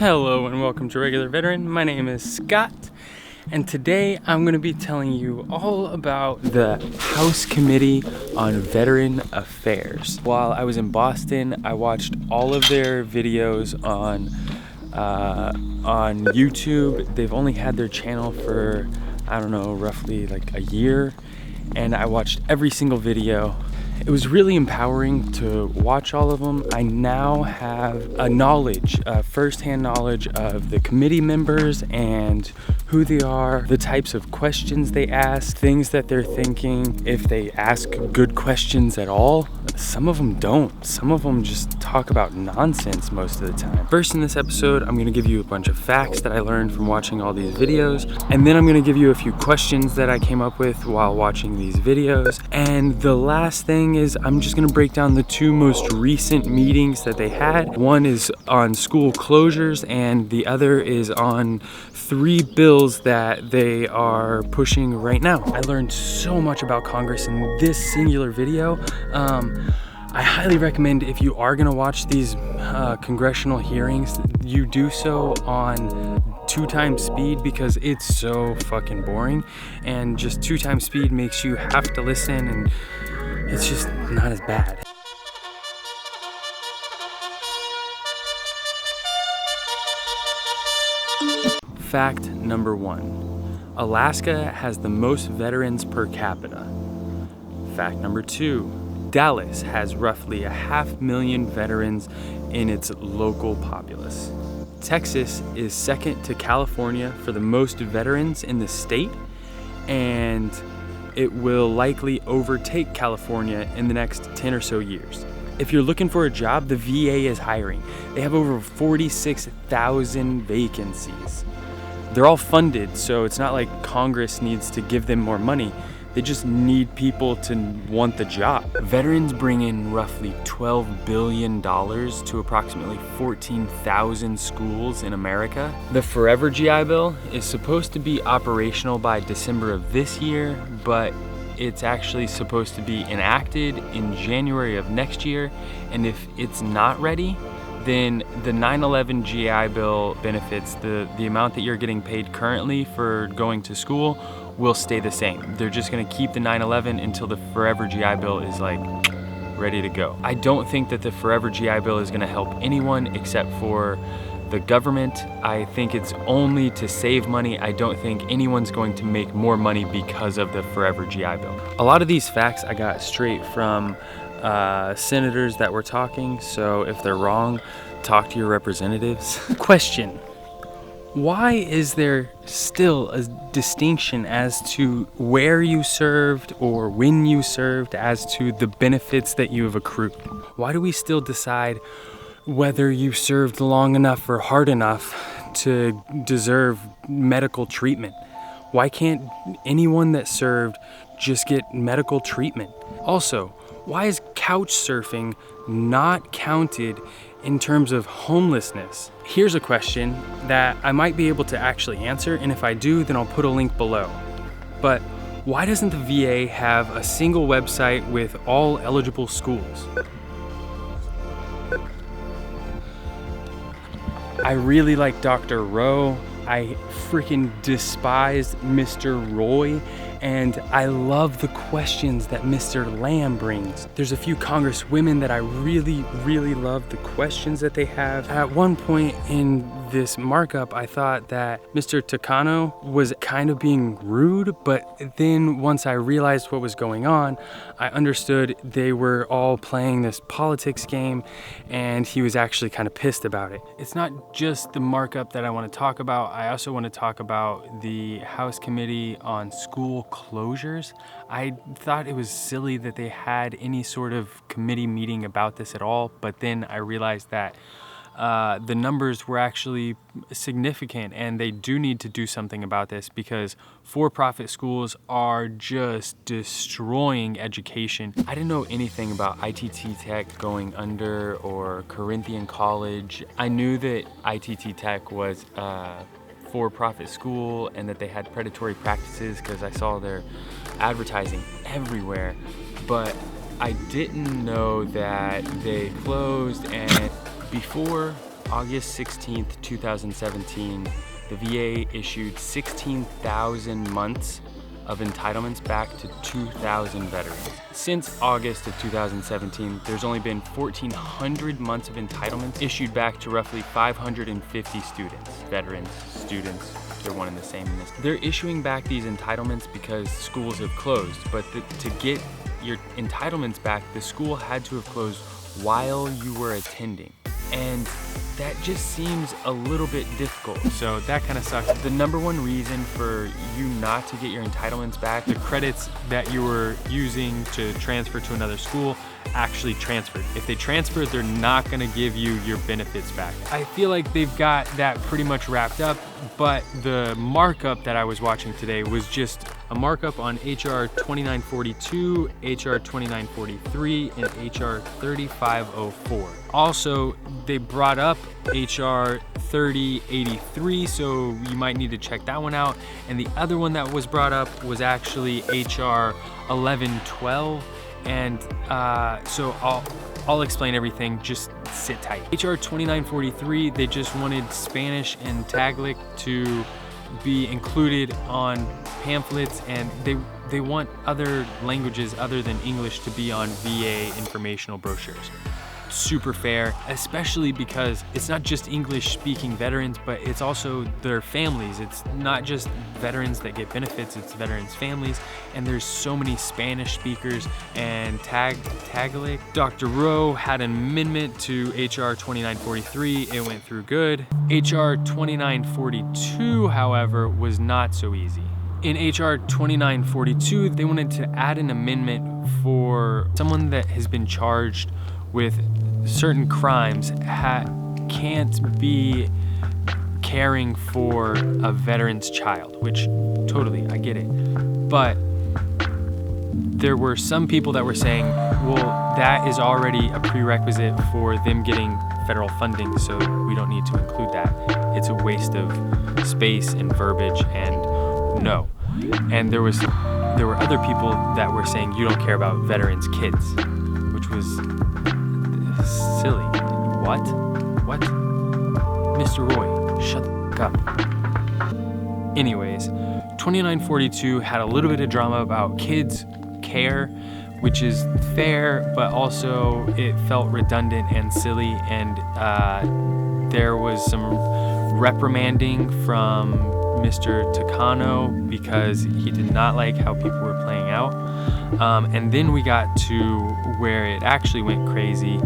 Hello and welcome to Regular Veteran. My name is Scott, and today I'm going to be telling you all about the House Committee on Veteran Affairs. While I was in Boston, I watched all of their videos on YouTube. They've only had their channel for, I don't know, roughly like a year, and I watched every single video. It was really empowering to watch all of them. I now have a first-hand knowledge of the committee members and who they are, the types of questions they ask, things that they're thinking, if they ask good questions at all. Some of them don't. Some of them just talk about nonsense most of the time. First in this episode, I'm gonna give you a bunch of facts that I learned from watching all these videos, and then I'm gonna give you a few questions that I came up with while watching these videos. And the last thing is I'm just gonna break down the two most recent meetings that they had. One is on school closures and the other is on 3 bills that they are pushing right now. I learned so much about Congress in this singular video. I highly recommend, if you are gonna watch these congressional hearings, you do so on 2 times speed, because it's so fucking boring, and just 2 times speed makes you have to listen, and it's just not as bad. Fact number 1, Alaska has the most veterans per capita. Fact number 2, Dallas has roughly 500,000 veterans in its local populace. Texas is second to California for the most veterans in the state, and it will likely overtake California in the next 10 or so years. If you're looking for a job, the VA is hiring. They have over 46,000 vacancies. They're all funded, so it's not like Congress needs to give them more money. They just need people to want the job. Veterans bring in roughly $12 billion to approximately 14,000 schools in America. The Forever GI Bill is supposed to be operational by December of this year, but it's actually supposed to be enacted in January of next year. And if it's not ready, then the 9/11 GI Bill benefits, the amount that you're getting paid currently for going to school, will stay the same. They're just gonna keep the 9/11 until the Forever GI Bill is like ready to go. I don't think that the Forever GI Bill is gonna help anyone except for the government. I think it's only to save money. I don't think anyone's going to make more money because of the Forever GI Bill. A lot of these facts I got straight from senators that were talking, so if they're wrong, talk to your representatives. Question: why is there still a distinction as to where you served or when you served as to the benefits that you have accrued? Why do we still decide whether you served long enough or hard enough to deserve medical treatment? Why can't anyone that served just get medical treatment? Also, why is couch surfing not counted in terms of homelessness? Here's a question that I might be able to actually answer, and if I do, then I'll put a link below. But why doesn't the VA have a single website with all eligible schools? I really like Dr. Rowe. I freaking despise Mr. Roy, and I love the questions that Mr. Lamb brings. There's a few congresswomen that I really love the questions that they have. At one point in this markup, I thought that Mr. Takano was kind of being rude, but then once I realized what was going on, I understood they were all playing this politics game, and he was actually kind of pissed about it. It's not just the markup that I want to talk about. I also want to talk about the House Committee on School Closures. I thought it was silly that they had any sort of committee meeting about this at all, but then I realized that the numbers were actually significant, and they do need to do something about this, because for-profit schools are just destroying education. I didn't know anything about ITT Tech going under or Corinthian College. I knew that ITT Tech was for-profit school and that they had predatory practices because I saw their advertising everywhere, but I didn't know that they closed. And before August 16th, 2017, the VA issued 16,000 months of entitlements back to 2,000 veterans. Since August of 2017, there's only been 1,400 months of entitlements issued back to roughly 550 students. Veterans, students, they're one and the same in this. They're issuing back these entitlements because schools have closed, but to get your entitlements back, the school had to have closed while you were attending. And that just seems a little bit difficult, so that kind of sucks. The number one reason for you not to get your entitlements back, the credits that you were using to transfer to another school actually transferred. If they transferred, they're not gonna give you your benefits back. I feel like they've got that pretty much wrapped up, but the markup that I was watching today was just a markup on HR 2942, HR 2943, and HR 3504. Also, they brought up HR 3083, so you might need to check that one out. And the other one that was brought up was actually HR 1112. And so I'll explain everything, just sit tight. HR 2943, they just wanted Spanish and Tagalog to be included on pamphlets, and they want other languages other than English to be on VA informational brochures. Super fair, especially because it's not just English speaking veterans, but it's also their families. It's not just veterans that get benefits, it's veterans' families, and there's so many Spanish speakers and Tagalog. Dr. Rowe had an amendment to HR 2943, it went through good. HR 2942, however, was not so easy. In HR 2942, they wanted to add an amendment for someone that has been charged with certain crimes can't be caring for a veteran's child, which totally, I get it. But there were some people that were saying, well, that is already a prerequisite for them getting federal funding, so we don't need to include that. It's a waste of space and verbiage, and no. And there were other people that were saying you don't care about veterans' kids, which was silly. What? Mr. Roy, shut the f up. Anyways, 2942 had a little bit of drama about kids' care, which is fair, but also it felt redundant and silly, and there was some reprimanding from Mr. Takano because he did not like how people were playing out. And then we got to where it actually went crazy.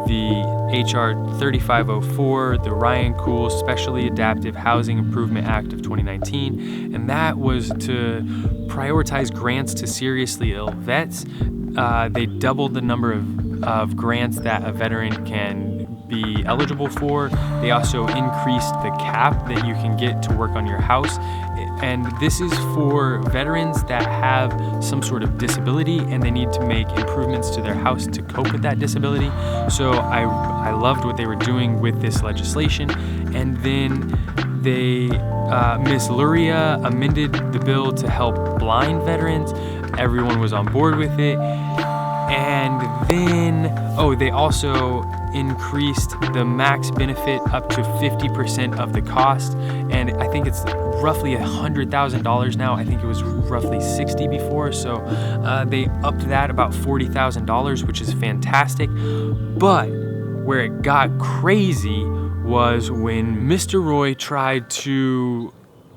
The HR 3504, the Ryan Cool Specially Adaptive Housing Improvement Act of 2019, and that was to prioritize grants to seriously ill vets. They doubled the number of grants that a veteran can be eligible for. They also increased the cap that you can get to work on your house. And this is for veterans that have some sort of disability and they need to make improvements to their house to cope with that disability. So I loved what they were doing with this legislation. And then Ms. Luria amended the bill to help blind veterans. Everyone was on board with it. And then, they also increased the max benefit up to 50% of the cost. And I think it's roughly $100,000 now. I think it was roughly 60 before. So they upped that about $40,000, which is fantastic. But where it got crazy was when Mr. Roy tried to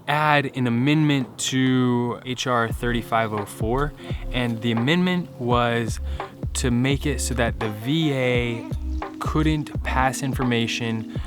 add an amendment to HR 3504, and the amendment was to make it so that the VA couldn't pass information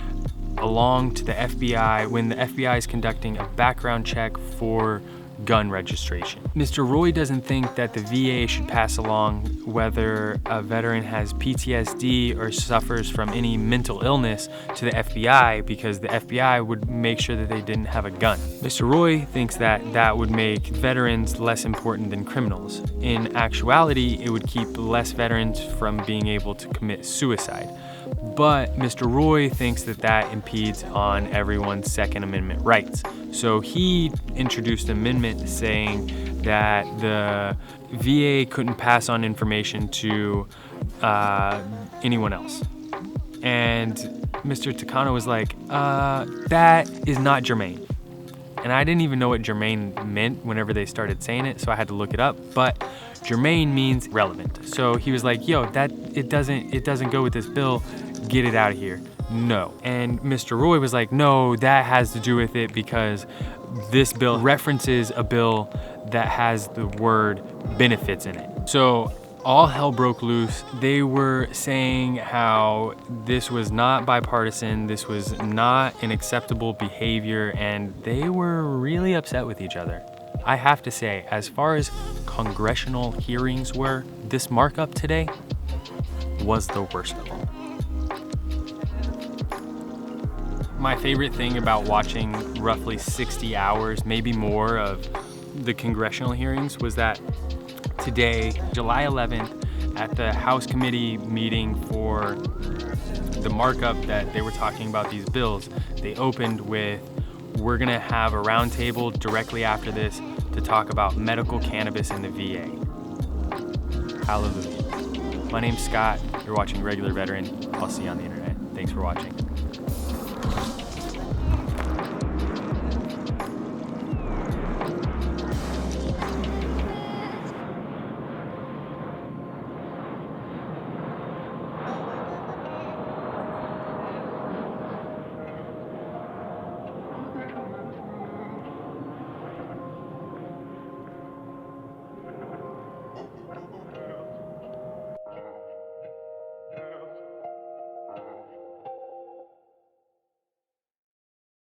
along to the FBI when the FBI is conducting a background check for gun registration. Mr. Roy doesn't think that the VA should pass along whether a veteran has PTSD or suffers from any mental illness to the FBI because the FBI would make sure that they didn't have a gun. Mr. Roy thinks that that would make veterans less important than criminals. In actuality, it would keep less veterans from being able to commit suicide. But Mr. Roy thinks that that impedes on everyone's Second Amendment rights. So he introduced an amendment saying that the VA couldn't pass on information to anyone else. And Mr. Takano was like, that is not germane. And I didn't even know what germane meant whenever they started saying it, so I had to look it up. But germane means relevant. So he was like, yo, it doesn't go with this bill. Get it out of here. No. And Mr. Roy was like, no, that has to do with it because this bill references a bill that has the word benefits in it. So all hell broke loose. They were saying how this was not bipartisan, this was not an acceptable behavior, and they were really upset with each other. I have to say, as far as congressional hearings were, this markup today was the worst of them. My favorite thing about watching roughly 60 hours, maybe more, of the congressional hearings was that today, July 11th, at the House committee meeting for the markup that they were talking about these bills, they opened with, we're gonna have a roundtable directly after this to talk about medical cannabis in the VA. Hallelujah. My name's Scott, you're watching Regular Veteran. I'll see you on the internet. Thanks for watching.